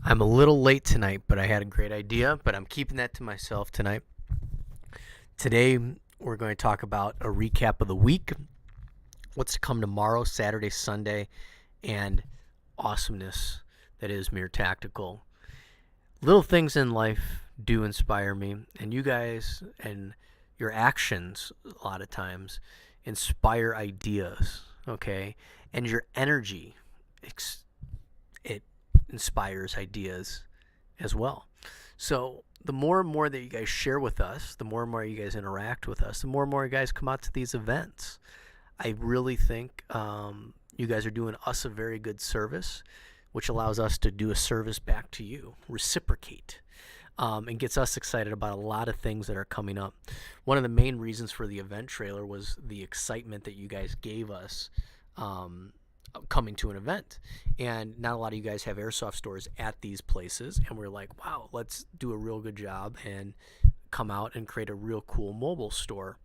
I'm a little late tonight, but I had a great idea, but I'm keeping that to myself tonight. Today, we're going to talk about a recap of the week, what's to come tomorrow, Saturday, Sunday, and awesomeness that is Mere Tactical. Little things in life do inspire me, and you guys and your actions, a lot of times, inspire ideas, okay? And your energy, it inspires ideas as well. So the more and more that you guys share with us, the more and more you guys interact with us, the more and more you guys come out to these events. I really think you guys are doing us a very good service, which allows us to do a service back to you, reciprocate, and gets us excited about a lot of things that are coming up. One of the main reasons for the event trailer was the excitement that you guys gave us coming to an event. And not a lot of you guys have airsoft stores at these places, and we're like, wow, let's do a real good job and come out and create a real cool mobile store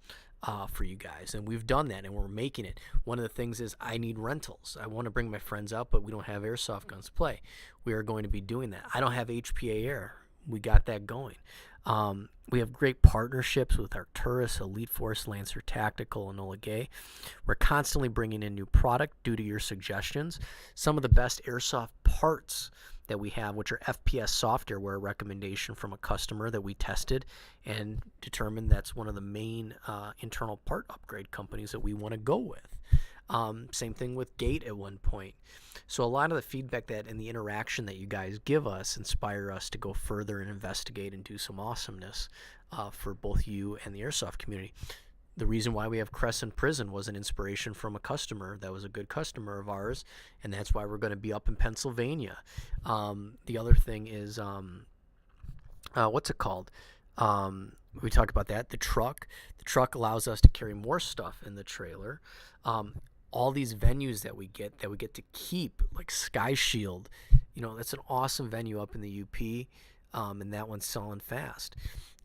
for you guys. And we've done that, and we're making it. One of the things is I need rentals. I want to bring my friends out, but we don't have airsoft guns to play. We are going to be doing that. I don't have HPA Air. We got that going. We have great partnerships with Arcturus, Elite Force, Lancer Tactical, and Enola Gay. We're constantly bringing in new product due to your suggestions. Some of the best airsoft parts that we have, which are FPS software, were a recommendation from a customer that we tested and determined that's one of the main internal part upgrade companies that we want to go with. Same thing with Gate at one point. So a lot of the feedback that and the interaction that you guys give us inspire us to go further and investigate and do some awesomeness for both you and the airsoft community. The reason why we have Crescent Prison was an inspiration from a customer that was a good customer of ours, and that's why we're going to be up in Pennsylvania. The other thing is, what's it called? We talked about that. The truck allows us to carry more stuff in the trailer. All these venues that we get to keep, like Sky Shield, that's an awesome venue up in the UP, and that one's selling fast.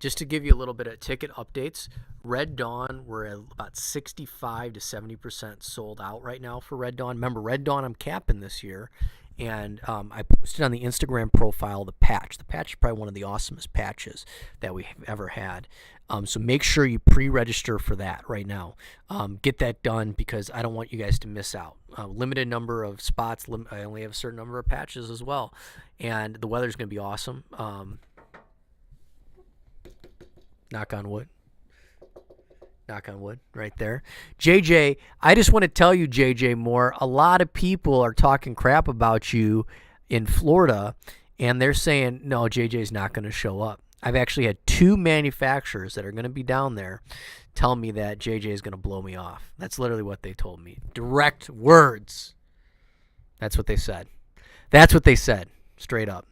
Just to give you a little bit of ticket updates, Red Dawn, we're at about 65 to 70% sold out right now for Red Dawn. Remember, Red Dawn I'm capping this year, and I posted on the Instagram profile the patch. The patch is probably one of the awesomest patches that we have ever had. So make sure you pre-register for that right now. Get that done because I don't want you guys to miss out. Limited number of spots. I only have a certain number of patches as well. And the weather's going to be awesome. Knock on wood. Knock on wood right there. JJ, I just want to tell you, JJ Moore, a lot of people are talking crap about you in Florida, and they're saying, no, JJ's not going to show up. I've actually had 2 manufacturers that are going to be down there tell me that JJ is going to blow me off. That's literally what they told me. Direct words. That's what they said. Straight up.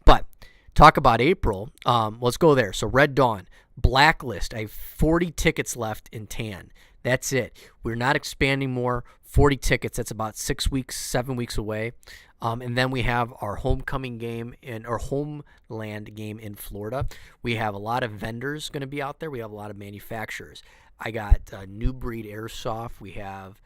But talk about April. Let's go there. So Red Dawn. Blacklist. I have 40 tickets left in tan. That's it. We're not expanding more. 40 tickets. That's about 6 weeks, 7 weeks away. And then we have our homecoming game and our homeland game in Florida. We have a lot of vendors going to be out there. We have a lot of manufacturers. I got New Breed Airsoft. We have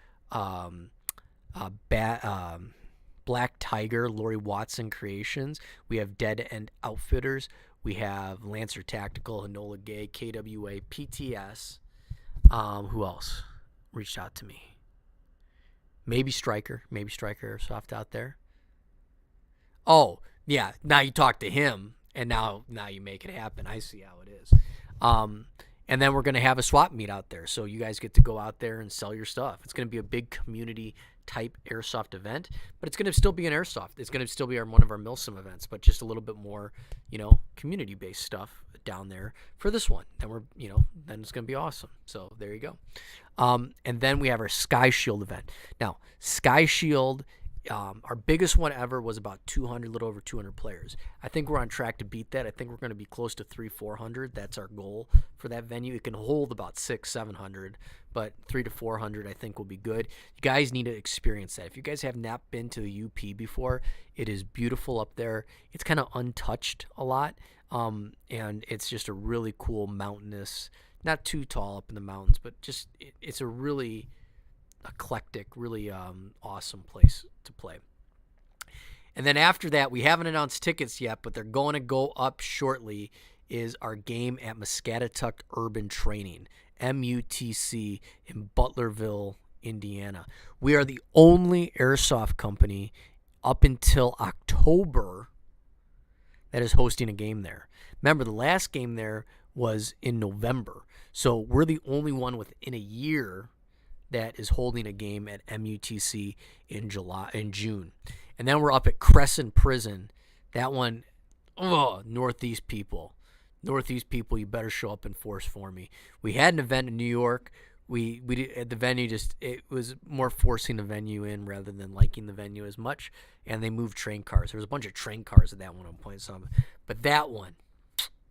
Black Tiger, Lori Watson Creations. We have Dead End Outfitters. We have Lancer Tactical, Enola Gay, KWA, PTS. Who else reached out to me? Maybe Striker Airsoft out there. Oh, yeah, now you talk to him, and now you make it happen. I see how it is. And then we're going to have a swap meet out there, so you guys get to go out there and sell your stuff. It's going to be a big community-type airsoft event, but it's going to still be an airsoft. It's going to still be one of our Milsim events, but just a little bit more, community-based stuff down there for this one. Then then it's going to be awesome. So there you go. And then we have our Sky Shield event. Now, Sky Shield, our biggest one ever was about 200, little over 200 players. I think we're on track to beat that. I think we're going to be close to 300-400. That's our goal for that venue. It can hold about 600-700, but 300-400 I think will be good. You guys need to experience that. If you guys have not been to the UP before, it is beautiful up there. It's kind of untouched a lot, and it's just a really cool mountainous, not too tall up in the mountains, but just it's a really eclectic, really awesome place to play. And then after that, we haven't announced tickets yet, but they're going to go up shortly, is our game at Muscatatuck Urban Training, MUTC, in Butlerville, Indiana. We are the only airsoft company up until October that is hosting a game there. Remember, the last game there was in November. So we're the only one within a year that is holding a game at MUTC in June. And then we're up at Crescent Prison. That one, Northeast people. Northeast people, you better show up in force for me. We had an event in New York. We did, at the venue, it was more forcing the venue in rather than liking the venue as much. And they moved train cars. There was a bunch of train cars at that one point. But that one,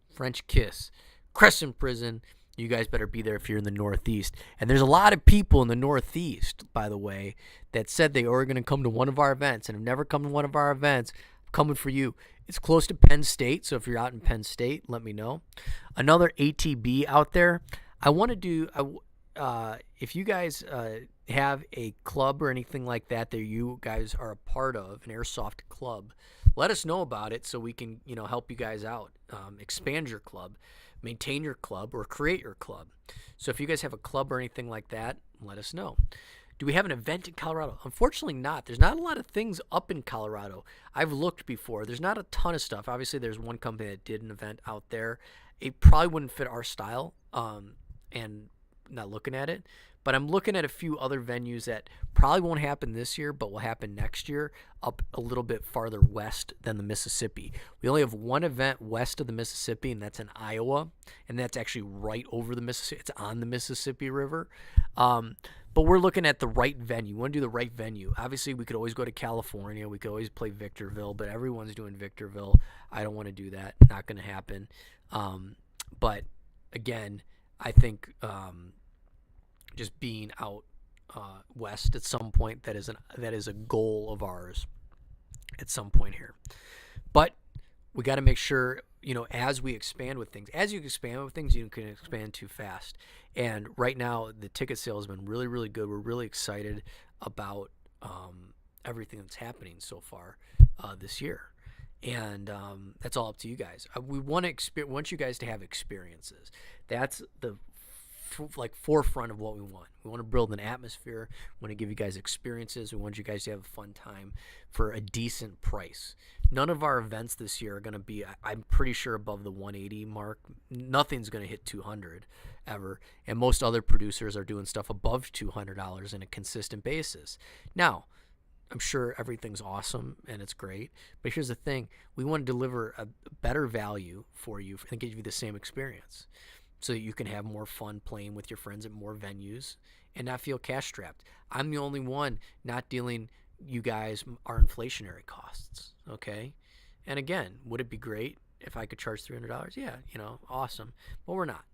French Kiss, Crescent Prison, you guys better be there if you're in the Northeast. And there's a lot of people in the Northeast, by the way, that said they were going to come to one of our events and have never come to one of our events. I'm coming for you. It's close to Penn State, so if you're out in Penn State, let me know. Another ATB out there. I want to do, if you guys have a club or anything like that you guys are a part of, an airsoft club, let us know about it so we can, help you guys out, expand your club, maintain your club, or create your club. So if you guys have a club or anything like that, let us know. Do we have an event in Colorado? Unfortunately not. There's not a lot of things up in Colorado. I've looked before. There's not a ton of stuff. Obviously, there's one company that did an event out there. It probably wouldn't fit our style, and not looking at it. But I'm looking at a few other venues that probably won't happen this year, but will happen next year up a little bit farther west than the Mississippi. We only have one event west of the Mississippi, and that's in Iowa. And that's actually right over the Mississippi. It's on the Mississippi River. But we're looking at the right venue. We want to do the right venue. Obviously, we could always go to California. We could always play Victorville, but everyone's doing Victorville. I don't want to do that. Not going to happen. But, again, I think just being out west at some point, that is a goal of ours at some point here. But we got to make sure, as we expand with things, you can expand too fast. And right now, the ticket sale has been really, really good. We're really excited about everything that's happening so far this year. And that's all up to you guys. We want you guys to have experiences. That's the forefront of what we want. We want to build an atmosphere. We want to give you guys experiences. We want you guys to have a fun time for a decent price. None of our events this year are going to be, I'm pretty sure, above the 180 mark. Nothing's going to hit 200 ever. And most other producers are doing stuff above $200 on a consistent basis. Now, I'm sure everything's awesome and it's great. But here's the thing. We want to deliver a better value for you and give you the same experience, so that you can have more fun playing with your friends at more venues and not feel cash strapped. I'm the only one not dealing you guys our inflationary costs, okay? And again, would it be great if I could charge $300? Yeah, awesome. But we're not,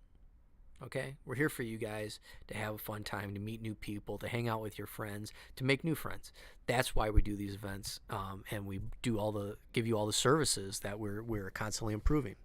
okay? We're here for you guys to have a fun time, to meet new people, to hang out with your friends, to make new friends. That's why we do these events, and we do give you all the services that we're constantly improving.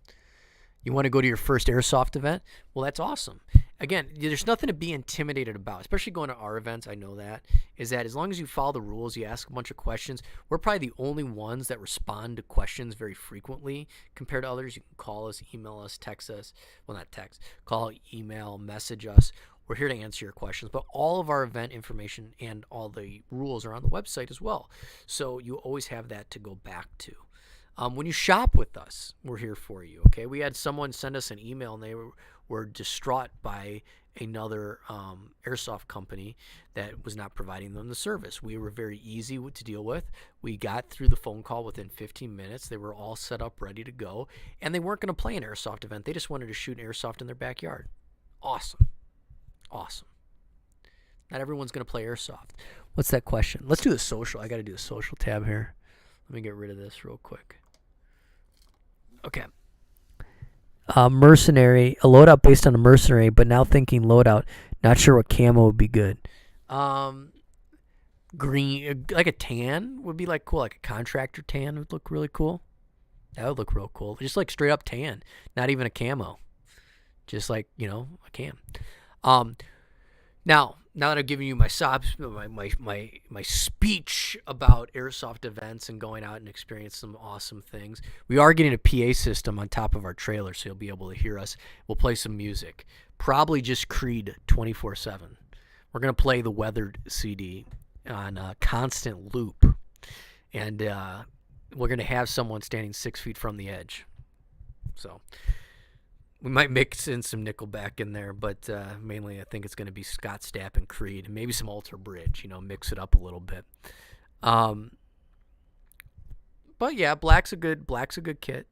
You want to go to your first airsoft event? Well, that's awesome. Again, there's nothing to be intimidated about, especially going to our events. I know that is that as long as you follow the rules, you ask a bunch of questions. We're probably the only ones that respond to questions very frequently compared to others. You can call us, email us, text us. Well, not text. Call, email, message us. We're here to answer your questions. But all of our event information and all the rules are on the website as well. So you always have that to go back to. When you shop with us, we're here for you, okay? We had someone send us an email, and they were distraught by another airsoft company that was not providing them the service. We were very easy to deal with. We got through the phone call within 15 minutes. They were all set up, ready to go, and they weren't going to play an airsoft event. They just wanted to shoot an airsoft in their backyard. Awesome. Awesome. Not everyone's going to play airsoft. What's that question? Let's do the social. I got to do the social tab here. Let me get rid of this real quick. Okay. Mercenary, a loadout based on a mercenary, but now thinking loadout, not sure what camo would be good. Green, like a tan would be like cool, like a contractor tan would look really cool. That would look real cool. Just like straight up tan, not even a camo. Just like, a cam. Now, now that I've given you my speech about airsoft events and going out and experience some awesome things, we are getting a PA system on top of our trailer, so you'll be able to hear us. We'll play some music, probably just Creed 24/7. We're gonna play the Weathered CD on a constant loop, and we're gonna have someone standing 6 feet from the edge. So we might mix in some Nickelback in there, but mainly I think it's going to be Scott Stapp and Creed, and maybe some Alter Bridge. Mix it up a little bit. But yeah, black's a good kit.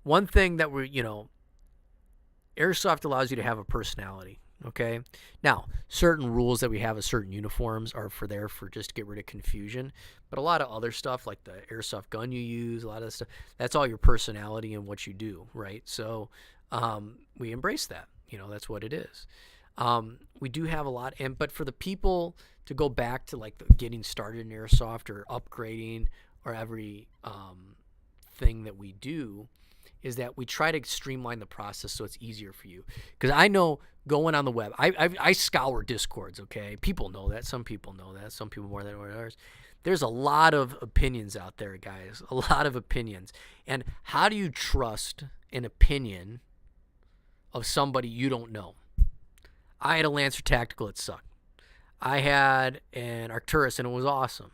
One thing that airsoft allows you to have a personality. Okay. Now, certain rules that we have of certain uniforms are for just to get rid of confusion. But a lot of other stuff, like the airsoft gun you use, a lot of stuff, that's all your personality and what you do, right? So we embrace that. That's what it is. We do have a lot, but for the people to go back to like getting started in airsoft or upgrading or every thing that we do, is that we try to streamline the process so it's easier for you. Because I know going on the web, I scour Discords, okay? People know that. Some people know that. Some people more than others. There's a lot of opinions out there, guys. A lot of opinions. And how do you trust an opinion of somebody you don't know? I had a Lancer Tactical, it sucked. I had an Arcturus, and it was awesome.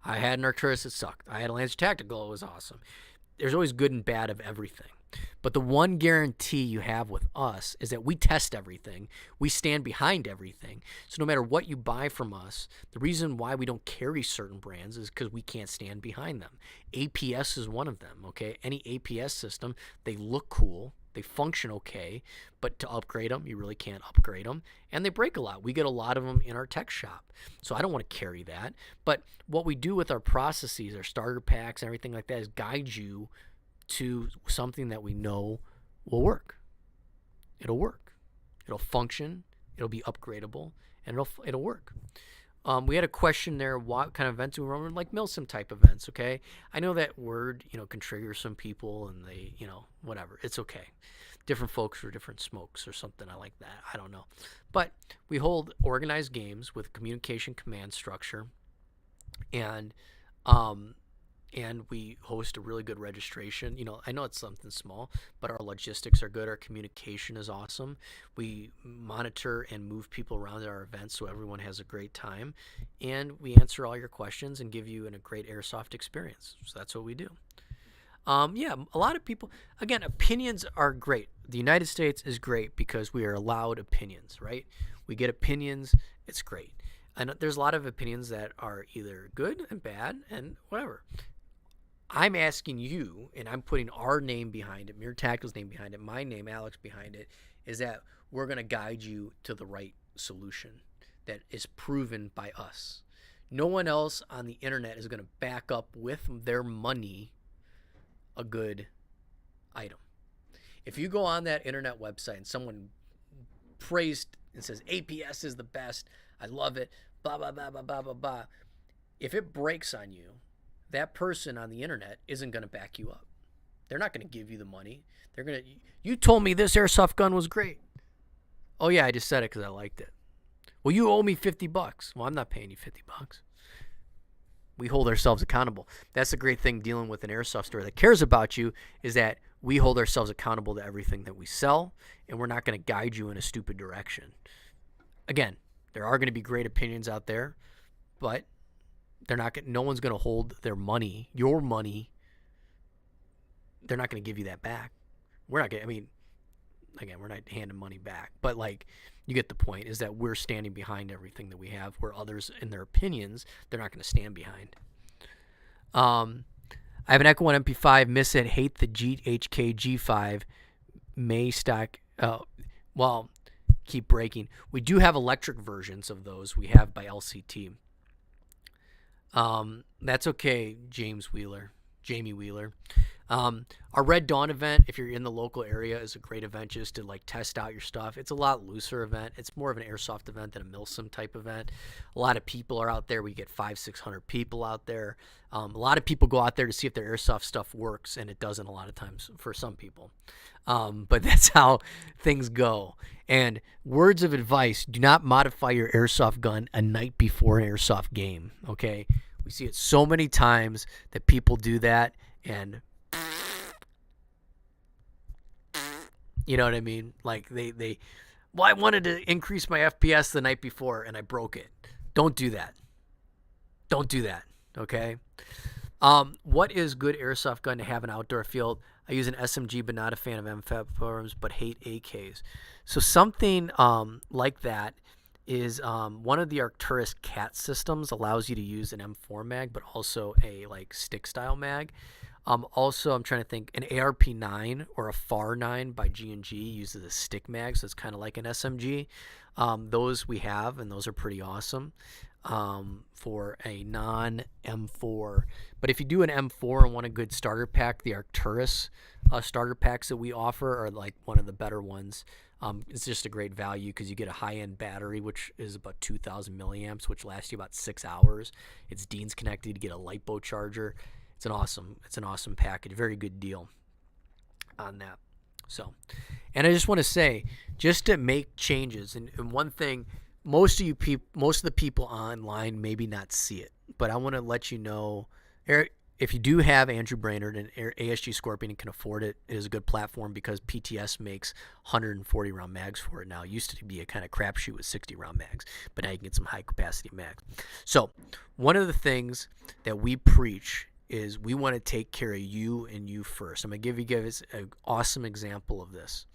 I had an Arcturus, it sucked. I had a Lancer Tactical, it was awesome. There's always good and bad of everything. But the one guarantee you have with us is that we test everything. We stand behind everything. So no matter what you buy from us, the reason why we don't carry certain brands is because we can't stand behind them. APS is one of them, okay? Any APS system, they look cool. They function okay, but to upgrade them, you really can't upgrade them. And they break a lot. We get a lot of them in our tech shop. So I don't want to carry that. But what we do with our processes, our starter packs, and everything like that is guide you to something that we know will work. It'll work. It'll function. It'll be upgradable, and it'll work. We had a question there, what kind of events do we run? Like Milsim type events, okay? I know that word, can trigger some people, and they, whatever. It's okay. Different folks for different smokes or something like that. I don't know. But we hold organized games with communication command structure, and we host a really good registration. I know it's something small, but our logistics are good. Our communication is awesome. We monitor and move people around at our events so everyone has a great time. And we answer all your questions and give you a great airsoft experience. So that's what we do. Yeah, a lot of people, again, opinions are great. The United States is great because we are allowed opinions, right? We get opinions. It's great. And there's a lot of opinions that are either good and bad and whatever. I'm asking you, and I'm putting our name behind it, Mirror Tactical's name behind it, my name, Alex, behind it, is that we're going to guide you to the right solution that is proven by us. No one else on the internet is going to back up with their money a good item. If you go on that internet website and someone praised and says, APS is the best, I love it, blah, blah, blah, blah, blah, blah, blah, if it breaks on you, that person on the internet isn't going to back you up. They're not going to give you the money. They're going to, you told me this airsoft gun was great. Oh yeah, I just said it because I liked it. Well, you owe me $50. Well, I'm not paying you $50. We hold ourselves accountable. That's the great thing dealing with an airsoft store that cares about you, is that we hold ourselves accountable to everything that we sell, and we're not going to guide you in a stupid direction. Again, there are going to be great opinions out there, but no one's going to hold their money, your money. They're not going to give you that back. We're not going to, again, we're not handing money back, but you get the point, is that we're standing behind everything that we have, where others, in their opinions, they're not going to stand behind. I have an Echo 1 MP5, miss it, hate the GHK G5, may stock, keep breaking. We do have electric versions of those. We have by LCT. That's okay, Jamie Wheeler. Our Red Dawn event, if you're in the local area, is a great event just to like test out your stuff. It's a lot looser event. It's more of an airsoft event than a Milsim type event. A lot of people are out there. We get 500-600 people out there. A lot of people go out there to see if their airsoft stuff works, and it doesn't a lot of times for some people. But that's how things go. And words of advice: do not modify your airsoft gun a night before an airsoft game. Okay, we see it so many times that people do that, and you know what I mean? Like well, I wanted to increase my FPS the night before and I broke it. Don't do that. Don't do that. Okay. What is good airsoft gun to have an outdoor field? I use an SMG, but not a fan of MFAB forms, but hate AKs. So something like that is one of the Arcturus CAT systems allows you to use an M4 mag, but also a like stick style mag. Also, I'm trying to think, an ARP9 or a FAR 9 by G&G uses a stick mag, so it's kind of like an SMG. Those we have, and those are pretty awesome for a non-M4. But if you do an M4 and want a good starter pack, the Arcturus starter packs that we offer are like one of the better ones. It's just a great value because you get a high-end battery, which is about 2,000 milliamps, which lasts you about 6 hours. It's Dean's connected. You get a LiPo charger. It's an awesome package. Very good deal on that. So, and I just want to say, just to make changes, and one thing, most of the people online maybe not see it, but I want to let you know, if you do have Andrew Brainerd and ASG Scorpion and can afford it, it is a good platform because PTS makes 140 round mags for it now. It used to be a kind of crapshoot with 60 round mags, but now you can get some high capacity mags. So, one of the things that we preach is we want to take care of you and you first. I'm going to give you an awesome example of this.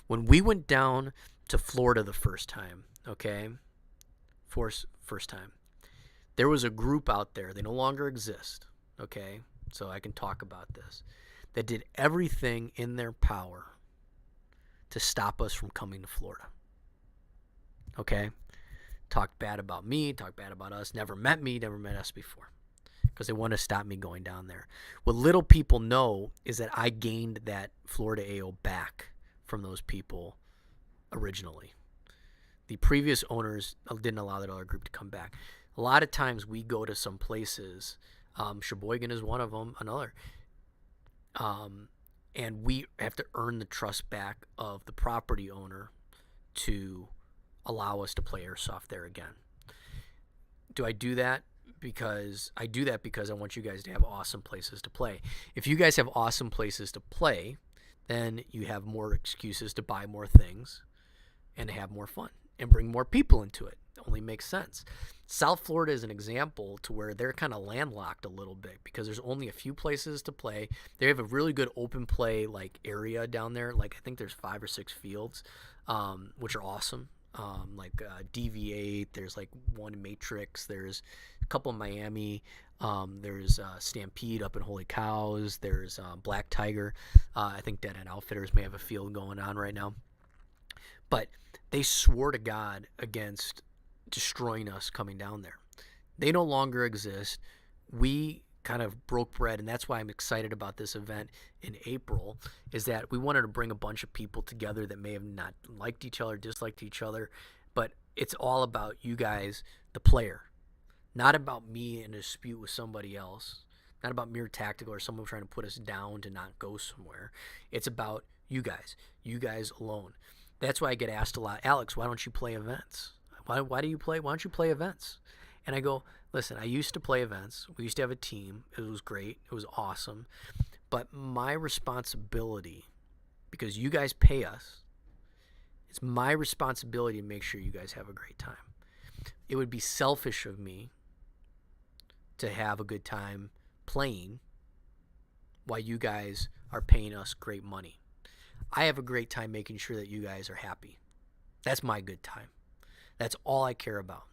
When we went down to Florida the first time, okay, first time, there was a group out there, they no longer exist, okay, so I can talk about this, that did everything in their power to stop us from coming to Florida, okay? Talked bad about me, talked bad about us, never met me, never met us before, because they want to stop me going down there. What little people know is that I gained that Florida AO back from those people originally. The previous owners didn't allow that other group to come back. A lot of times we go to some places, Sheboygan is one of them, another, and we have to earn the trust back of the property owner to allow us to play airsoft there again. Do I do that? Because I do that because I want you guys to have awesome places to play. If you guys have awesome places to play, then you have more excuses to buy more things and to have more fun and bring more people into it. It only makes sense. South Florida is an example to where they're kind of landlocked a little bit because there's only a few places to play. They have a really good open play like area down there. Like I think there's 5 or 6 fields, which are awesome. DV8, there's like one Matrix, there's a couple in Miami, there's Stampede up in Holy Cows, there's Black Tiger. I think Dead End Outfitters may have a field going on right now. But they swore to God against destroying us coming down there. They no longer exist. We kind of broke bread, and that's why I'm excited about this event in April, is that we wanted to bring a bunch of people together that may have not liked each other, disliked each other, but it's all about you guys, the player, not about me in a dispute with somebody else, not about mere tactical or someone trying to put us down to not go somewhere. It's about you guys alone. That's why I get asked a lot, Alex, why don't you play events? Why don't you play events? And I go, listen, I used to play events. We used to have a team. It was great. It was awesome. But my responsibility, because you guys pay us, it's my responsibility to make sure you guys have a great time. It would be selfish of me to have a good time playing while you guys are paying us great money. I have a great time making sure that you guys are happy. That's my good time. That's all I care about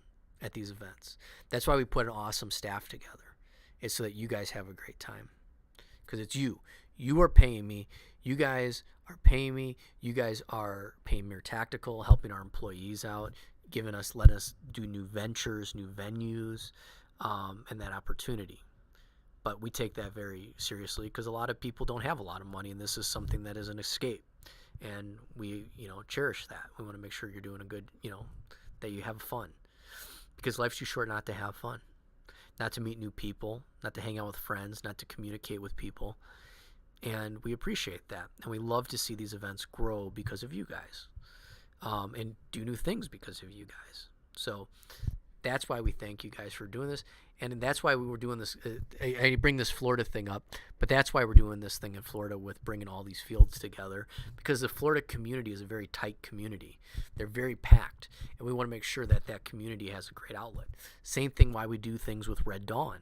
at these events. That's why we put an awesome staff together. It's so that you guys have a great time. Because it's you. You are paying me. You guys are paying me. You guys are paying Mere Tactical, helping our employees out, letting us do new ventures, new venues, and that opportunity. But we take that very seriously because a lot of people don't have a lot of money, and this is something that is an escape. And we, cherish that. We want to make sure you're doing a good, that you have fun. Because life's too short not to have fun, not to meet new people, not to hang out with friends, not to communicate with people. And we appreciate that. And we love to see these events grow because of you guys, and do new things because of you guys. So that's why we thank you guys for doing this. And that's why we were doing this. I bring this Florida thing up, but that's why we're doing this thing in Florida with bringing all these fields together, because the Florida community is a very tight community. They're very packed, and we want to make sure that that community has a great outlet. Same thing why we do things with Red Dawn.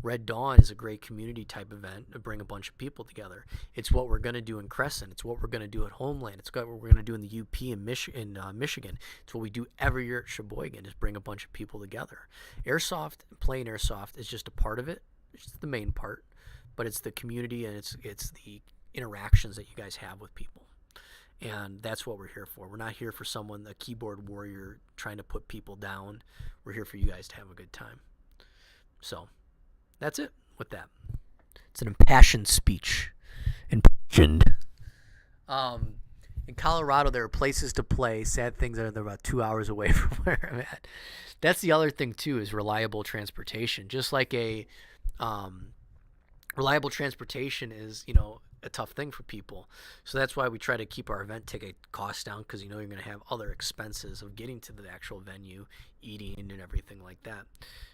Red Dawn is a great community type event to bring a bunch of people together. It's what we're going to do in Crescent. It's what we're going to do at Homeland. It's what we're going to do in the UP in Michigan. It's what we do every year at Sheboygan, is bring a bunch of people together. Airsoft, playing airsoft is just a part of it. It's just the main part, but it's the community and it's the interactions that you guys have with people. And that's what we're here for. We're not here for someone, a keyboard warrior, trying to put people down. We're here for you guys to have a good time. So that's it with that. It's an impassioned speech. Impassioned. In Colorado, there are places to play. Sad things are they're about 2 hours away from where I'm at. That's the other thing, too, is reliable transportation. Just like reliable transportation is, a tough thing for people. So that's why we try to keep our event ticket costs down, because you're going to have other expenses of getting to the actual venue, eating and everything like that.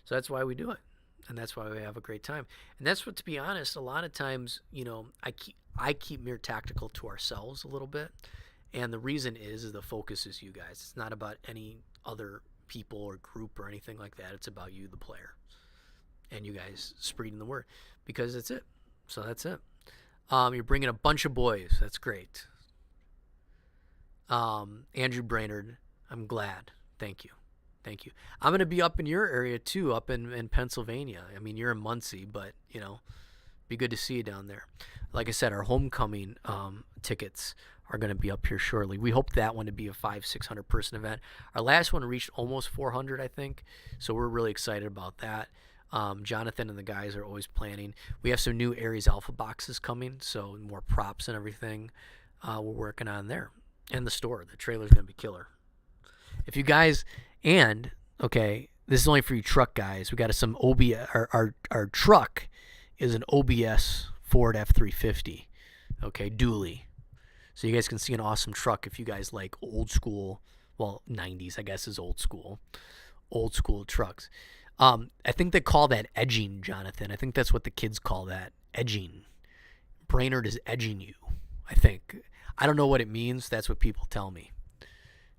So that's why we do it. And that's why we have a great time. And that's what, to be honest, a lot of times, I keep Mere Tactical to ourselves a little bit. And the reason is the focus is you guys. It's not about any other people or group or anything like that. It's about you, the player, and you guys spreading the word, because that's it. So that's it. You're bringing a bunch of boys. That's great. Andrew Brainerd, I'm glad. Thank you. Thank you. I'm going to be up in your area too, up in Pennsylvania. I mean, you're in Muncie, but, be good to see you down there. Like I said, our homecoming tickets are going to be up here shortly. We hope that one to be a 500-600 person event. Our last one reached almost 400, I think. So we're really excited about that. Jonathan and the guys are always planning. We have some new Aries Alpha boxes coming, so more props and everything we're working on there. And the store. The trailer's going to be killer. If you guys, okay, this is only for you truck guys. We got some OBS. Our truck is an OBS Ford F350, okay, dually. So you guys can see an awesome truck if you guys like old school, 90s, I guess, is old school trucks. I think they call that edging, Jonathan. I think that's what the kids call that, edging. Brainerd is edging you, I think. I don't know what it means. That's what people tell me.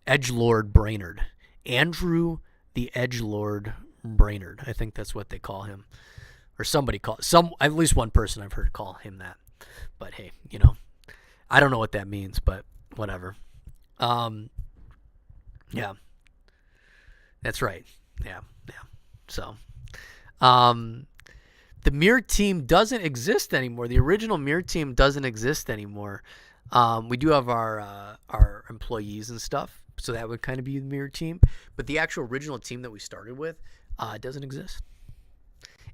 Edgelord Brainerd. Andrew the Edgelord Brainerd. I think that's what they call him. Or somebody at least one person I've heard call him that. But hey, I don't know what that means, but whatever. Yeah. That's right. Yeah. So, the Mere team doesn't exist anymore. The original Mere team doesn't exist anymore. We do have our employees and stuff, so that would kind of be the Mere team. But the actual original team that we started with doesn't exist.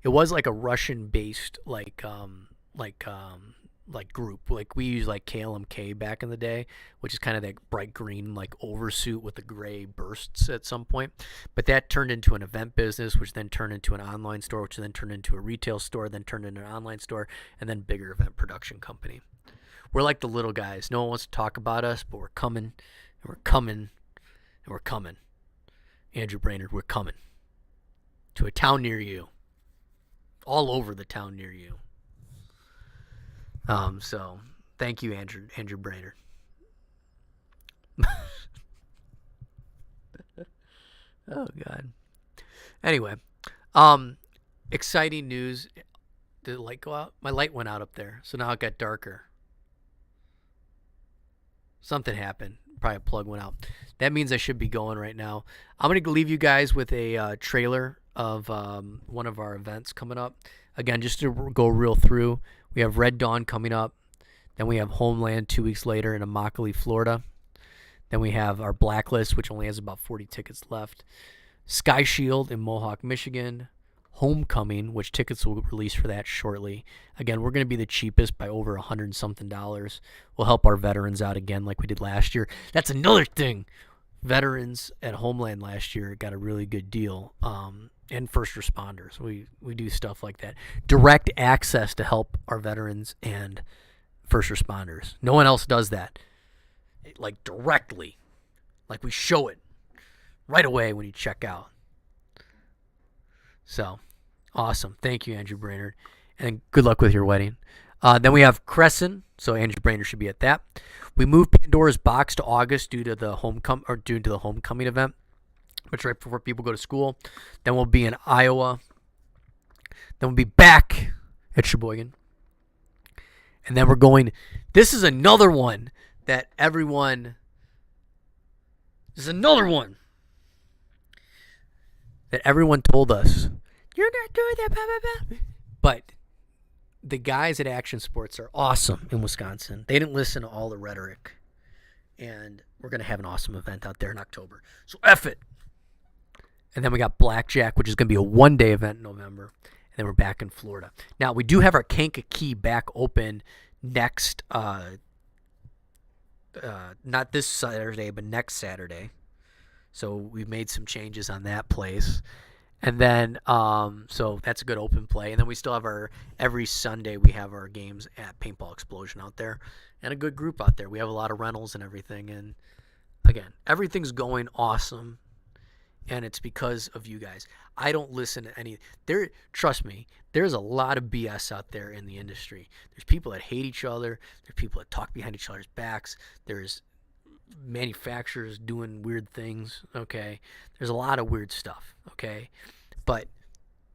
It was like a Russian-based group. Like we used like KLMK back in the day, which is kind of that bright green like oversuit with the gray bursts at some point. But that turned into an event business, which then turned into an online store, which then turned into a retail store, then turned into an online store, and then bigger event production company. We're like the little guys. No one wants to talk about us, but we're coming, and we're coming, and we're coming. Andrew Brainerd, we're coming to a town near you. All over the town near you. So thank you, Andrew Brainerd. Oh God. Anyway, exciting news. Did the light go out? My light went out up there, so now it got darker. Something happened. Probably a plug went out. That means I should be going right now. I'm going to leave you guys with a trailer of one of our events coming up. Again, just to go real through, we have Red Dawn coming up. Then we have Homeland 2 weeks later in Immokalee, Florida. Then we have our Blacklist, which only has about 40 tickets left. Sky Shield in Mohawk, Michigan. Homecoming, which tickets will release for that shortly. Again, we're going to be the cheapest by over $100 something. We'll help our veterans out again like we did last year. That's another thing. Veterans at Homeland last year got a really good deal. And first responders. We do stuff like that. Direct access to help our veterans and first responders. No one else does that. Like directly. Like we show it right away when you check out. So, awesome. Thank you, Andrew Brainerd. And good luck with your wedding. Then we have Crescent. So Andrew Brainerd should be at that. We moved Pandora's Box to August due to the homecoming event, which right before people go to school. Then we'll be in Iowa. Then we'll be back at Sheboygan. And then we're going. This is another one that everyone. This is another one that everyone told us, you're not doing that, blah, blah, blah. But the guys at Action Sports are awesome in Wisconsin. They didn't listen to all the rhetoric. And we're going to have an awesome event out there in October. So F it. And then we got Blackjack, which is going to be a one-day event in November. And then we're back in Florida. Now, we do have our Kankakee back open next, not this Saturday, but next Saturday. So we've made some changes on that place. And then, so that's a good open play. And then we still have every Sunday we have our games at Paintball Explosion out there. And a good group out there. We have a lot of rentals and everything. And again, everything's going awesome. And it's because of you guys. I don't listen to any. Trust me, there's a lot of BS out there in the industry. There's people that hate each other. There's people that talk behind each other's backs. There's manufacturers doing weird things. Okay, there's a lot of weird stuff. Okay, but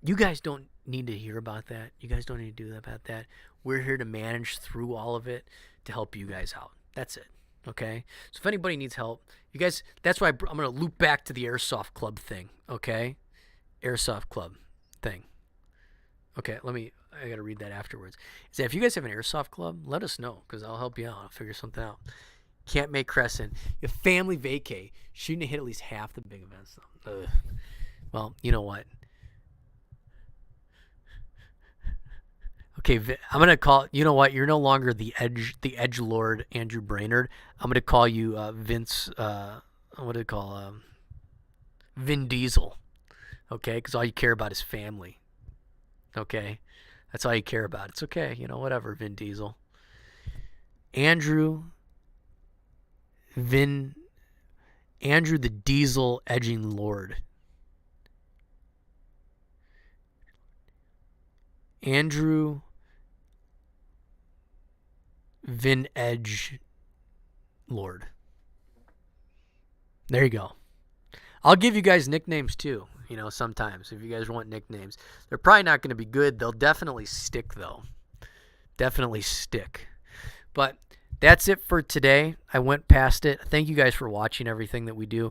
you guys don't need to hear about that. You guys don't need to do about that. We're here to manage through all of it to help you guys out. That's it. Okay, so if anybody needs help, you guys, that's why I'm going to loop back to the Airsoft Club thing, okay? Airsoft Club thing. Okay, I got to read that afterwards. Is that if you guys have an Airsoft Club, let us know, because I'll help you out. I'll figure something out. Can't make Crescent. Your family vacay. Shouldn't hit at least half the big events, though. Ugh. Well, you know what? Okay, I'm gonna call. You know what? You're no longer the edge lord, Andrew Brainerd. I'm gonna call you Vince. What do they call Vin Diesel? Okay, because all you care about is family. Okay, that's all you care about. It's okay, whatever. Vin Diesel. Andrew the Diesel edging lord. Andrew Vin Edge Lord. There you go. I'll give you guys nicknames too, sometimes if you guys want nicknames. They're probably not going to be good. They'll definitely stick though. Definitely stick. But that's it for today. I went past it. Thank you guys for watching everything that we do.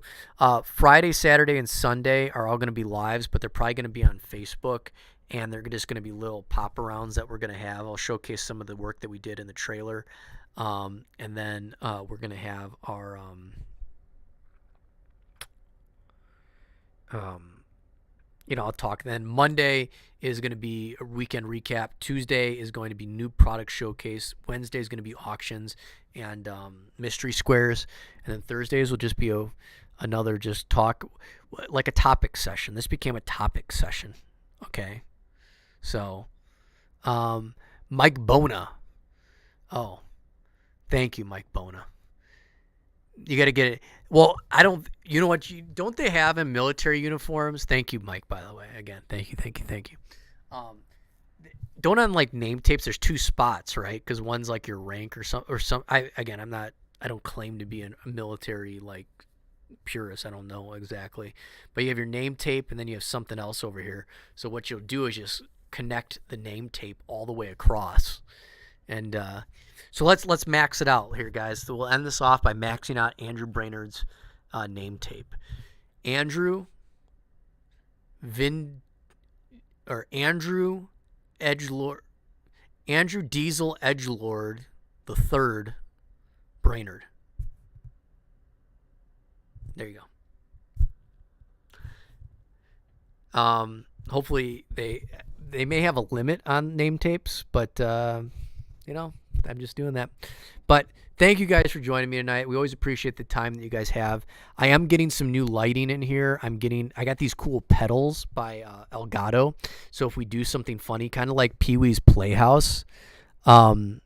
Friday, Saturday, and Sunday are all going to be lives, but they're probably going to be on Facebook. And they're just going to be little pop-arounds that we're going to have. I'll showcase some of the work that we did in the trailer. And then we're going to have our I'll talk. Then Monday is going to be a weekend recap. Tuesday is going to be new product showcase. Wednesday is going to be auctions and mystery squares. And then Thursdays will just be another just talk, like a topic session. This became a topic session. Okay. So, Mike Bona. Oh, thank you, Mike Bona. You got to get it. Well, you know what? Don't they have in military uniforms? Thank you, Mike, by the way. Again, thank you. Don't on like name tapes, there's two spots, right? Because one's like your rank or some. I don't claim to be a military like purist. I don't know exactly. But you have your name tape and then you have something else over here. So what you'll do is just connect the name tape all the way across. And so let's max it out here, guys. So we'll end this off by maxing out Andrew Brainerd's name tape. Andrew Diesel Edgelord the third Brainerd. There you go. hopefully they may have a limit on name tapes, but you know, I'm just doing that. But thank you guys for joining me tonight. We always appreciate the time that you guys have. I am getting some new lighting in here. I got these cool pedals by Elgato. So if we do something funny, kind of like Pee-wee's Playhouse, um,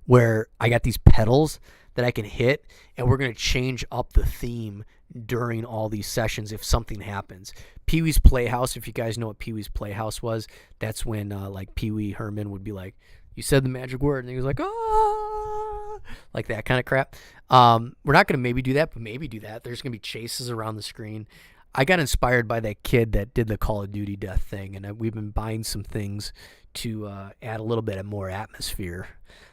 where I got these pedals that I can hit, and we're going to change up the theme during all these sessions if something happens. Pee-wee's Playhouse, if you guys know what Pee-wee's Playhouse was, that's when like Pee-wee Herman would be like, you said the magic word, and he was like, ah, like that kind of crap. We're not going to maybe do that, but maybe do that. There's going to be chases around the screen. I got inspired by that kid that did the Call of Duty death thing, and we've been buying some things to add a little bit of more atmosphere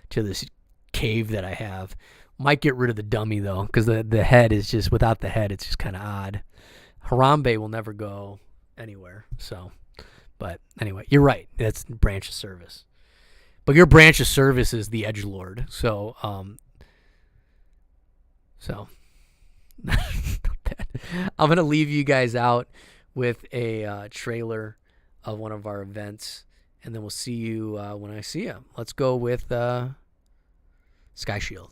to this cave that I have. Might get rid of the dummy though, because the head is just, without the head, it's just kind of odd. Harambe will never go anywhere. So, but anyway, you're right. That's branch of service. But your branch of service is the edgelord. So, I'm gonna leave you guys out with a trailer of one of our events, and then we'll see you when I see you. Let's go with Sky Shield.